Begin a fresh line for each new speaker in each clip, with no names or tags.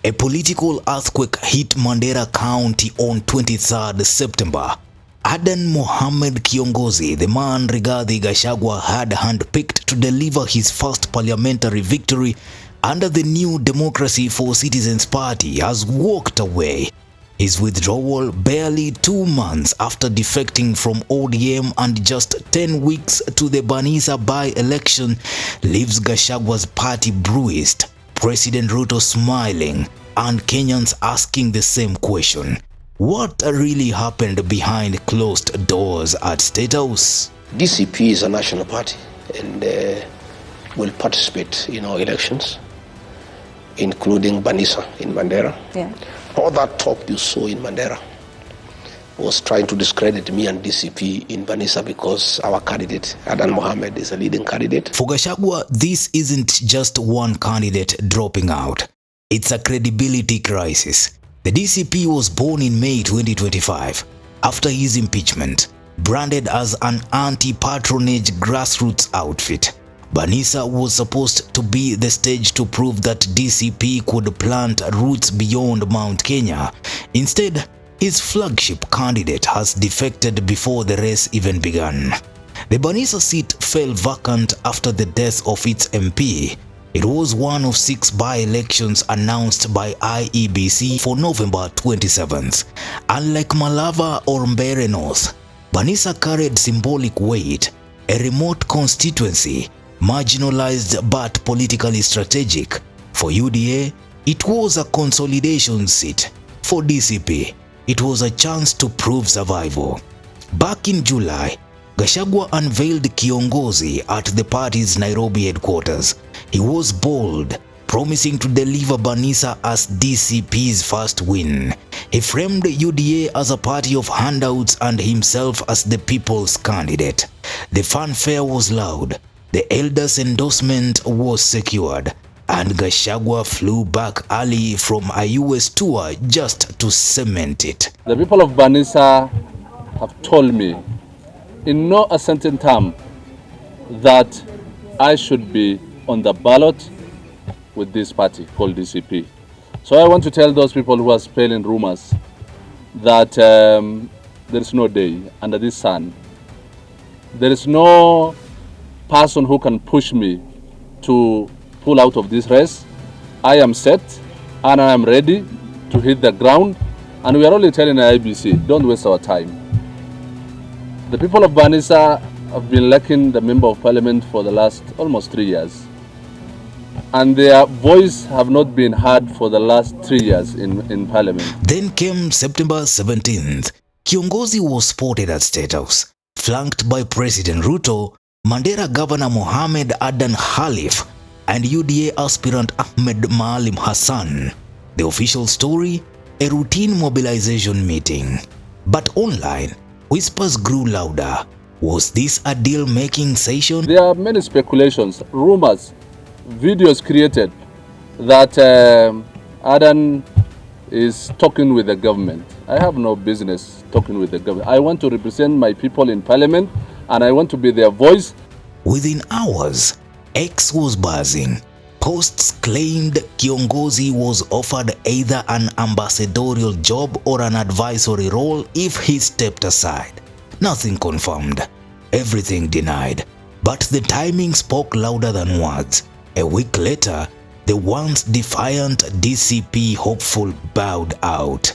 A political earthquake hit Mandera County on 23rd September. Adan Mohamed Kiongozi, the man Rigathi Gachagua had handpicked to deliver his first parliamentary victory under the new Democracy for Citizens Party, has walked away. His withdrawal barely 2 months after defecting from ODM and just 10 weeks to the Banisa by-election leaves Gachagua's party bruised, President Ruto smiling, and Kenyans asking the same question. What really happened behind closed doors at State House?
DCP is a national party and will participate in our elections, including Banisa in Mandera.
Yeah.
All that talk you saw in Mandera was trying to discredit me and DCP in Banisa because our candidate, Adan Mohamed, is a leading candidate.
For Gachagua, this isn't just one candidate dropping out. It's a credibility crisis. The DCP was born in May 2025 after his impeachment, branded as an anti-patronage grassroots outfit. Banisa was supposed to be the stage to prove that DCP could plant roots beyond Mount Kenya. Instead, his flagship candidate has defected before the race even began. The Banisa seat fell vacant after the death of its MP. It was one of 6 by-elections announced by IEBC for November 27th. Unlike Malava or Mbeere North, Banisa carried symbolic weight, a remote constituency, marginalized but politically strategic. For UDA, it was a consolidation seat. For DCP, it was a chance to prove survival. Back in July, Gachagua unveiled Kiongozi at the party's Nairobi headquarters. He was bold, promising to deliver Banisa as DCP's first win. He framed UDA as a party of handouts and himself as the people's candidate. The fanfare was loud. The elders' endorsement was secured, and Gachagua flew back early from a US tour just to cement it.
The people of Banisa have told me in no uncertain term that I should be on the ballot with this party called DCP. So I want to tell those people who are spelling rumors that there is no day under this sun. There is no person who can push me to pull out of this race. I am set and I am ready to hit the ground, and we are only telling the IBC, don't waste our time. The people of Banisa have been lacking the member of parliament for the last almost 3 years, and their voice have not been heard for the last 3 years in parliament.
Then came September 17th. Kiongozi was spotted at State House, flanked by President Ruto, Mandera Governor Mohamed Adan Khalif, and UDA aspirant Ahmed Maalim Hassan. The official story, a routine mobilization meeting. But online, whispers grew louder. Was this a deal-making session?
There are many speculations, rumors, videos created that Adan is talking with the government. I have no business talking with the government. I want to represent my people in parliament, and I want to be their voice.
Within hours, X was buzzing. Posts claimed Kiongozi was offered either an ambassadorial job or an advisory role if he stepped aside. Nothing confirmed, everything denied. But the timing spoke louder than words. A week later, the once defiant DCP hopeful bowed out.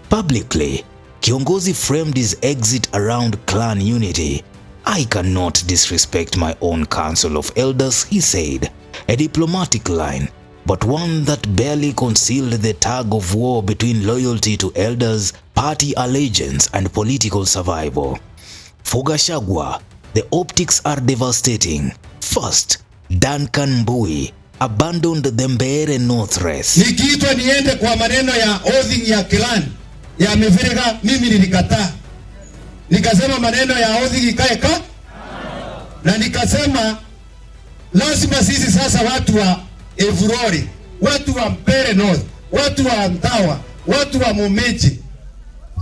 Publicly, Kiongozi framed his exit around clan unity. "I cannot disrespect my own council of elders," he said. A diplomatic line, but one that barely concealed the tug of war between loyalty to elders, party allegiance, and political survival. For Gachagua, the optics are devastating. First, Duncan Mbui abandoned the Mbeere North race.
Nikiitwa niende kwa maneno ya oathing ya clan ya Miviriga, mimi nilikataa. Nikasema maneno ya oathing ikae ka, na nikasema lazima sisi sasa watu wa Evurori, watu wa Mbeere North, watu wa Antawa, watu wa Mumeji,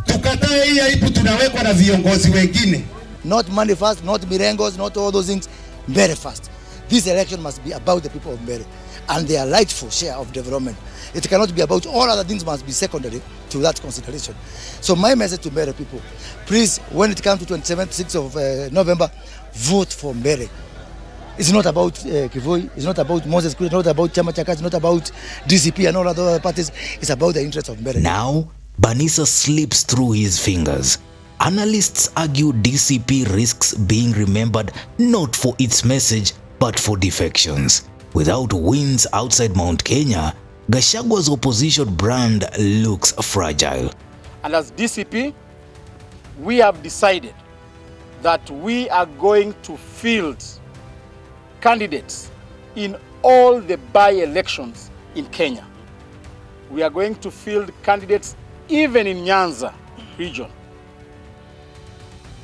tukatae hii aibu tunawekwa na viongozi wengine.
Not money first, not mirengos, not all those things. Mbeere first. This election must be about the people of Mbeere.
and their rightful share of development. It cannot be about all other things, must be secondary to that consideration. So my message to Mbere people, please, when it comes to 26th of November, vote for Mbere. It's not about Kivoi, it's not about Moses, it's not about Chama Chaka, it's not about DCP and all other parties. It's about the interests of Mbere.
Now, Banisa slips through his fingers. Analysts argue DCP risks being remembered not for its message, but for defections. Without wins outside Mount Kenya, Gachagua's opposition brand looks fragile.
And as DCP, we have decided that we are going to field candidates in all the by-elections in Kenya. We are going to field candidates even in Nyanza region.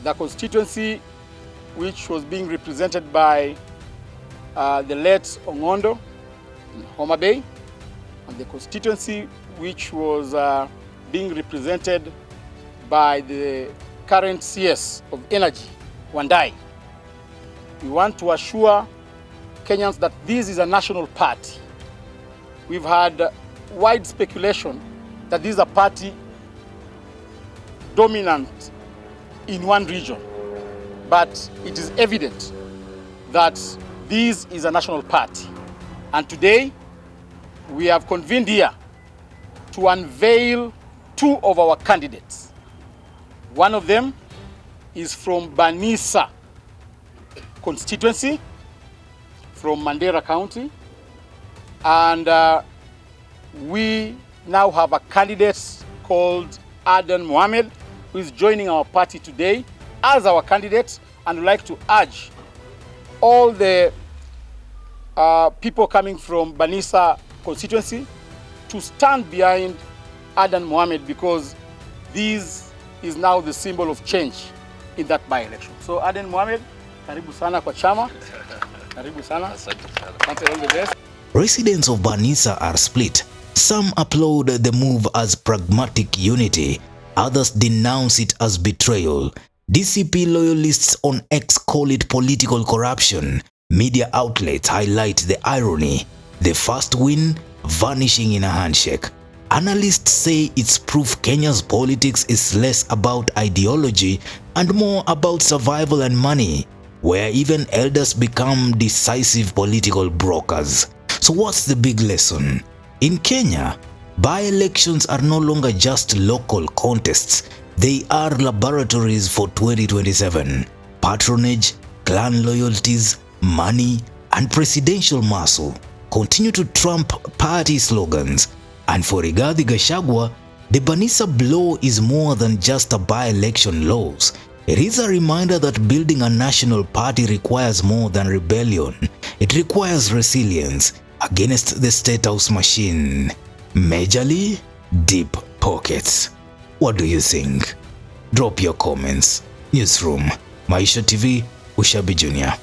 The constituency which was being represented by the late Ongondo in Homa Bay, and the constituency which was being represented by the current CS of Energy, Wandai. We want to assure Kenyans that this is a national party. We've had wide speculation that this is a party dominant in one region, but it is evident that this is a national party. And today, we have convened here to unveil two of our candidates. One of them is from Banisa constituency, from Mandera County, and we now have a candidate called Adan Mohamed, who is joining our party today as our candidate, and would like to urge all the people coming from Banisa constituency to stand behind Adan Mohamed, because this is now the symbol of change in that by-election. So Adan Mohamed, karibu sana kwa chama. Karibu sana. Asante, all the best.
Residents of Banisa are split. Some applaud the move as pragmatic unity. Others denounce it as betrayal. DCP loyalists on X call it political corruption. Media outlets highlight the irony. The first win vanishing in a handshake. Analysts say it's proof Kenya's politics is less about ideology and more about survival and money, where even elders become decisive political brokers. So what's the big lesson? In Kenya, by-elections are no longer just local contests. They are laboratories for 2027. Patronage, clan loyalties, money, and presidential muscle continue to trump party slogans. And for Rigathi Gachagua, the Banisa blow is more than just a by-election loss. It is a reminder that building a national party requires more than rebellion. It requires resilience against the state house machine. Majorly deep pockets. What do you think? Drop your comments. Newsroom, Maisha TV, Ushabi Jr.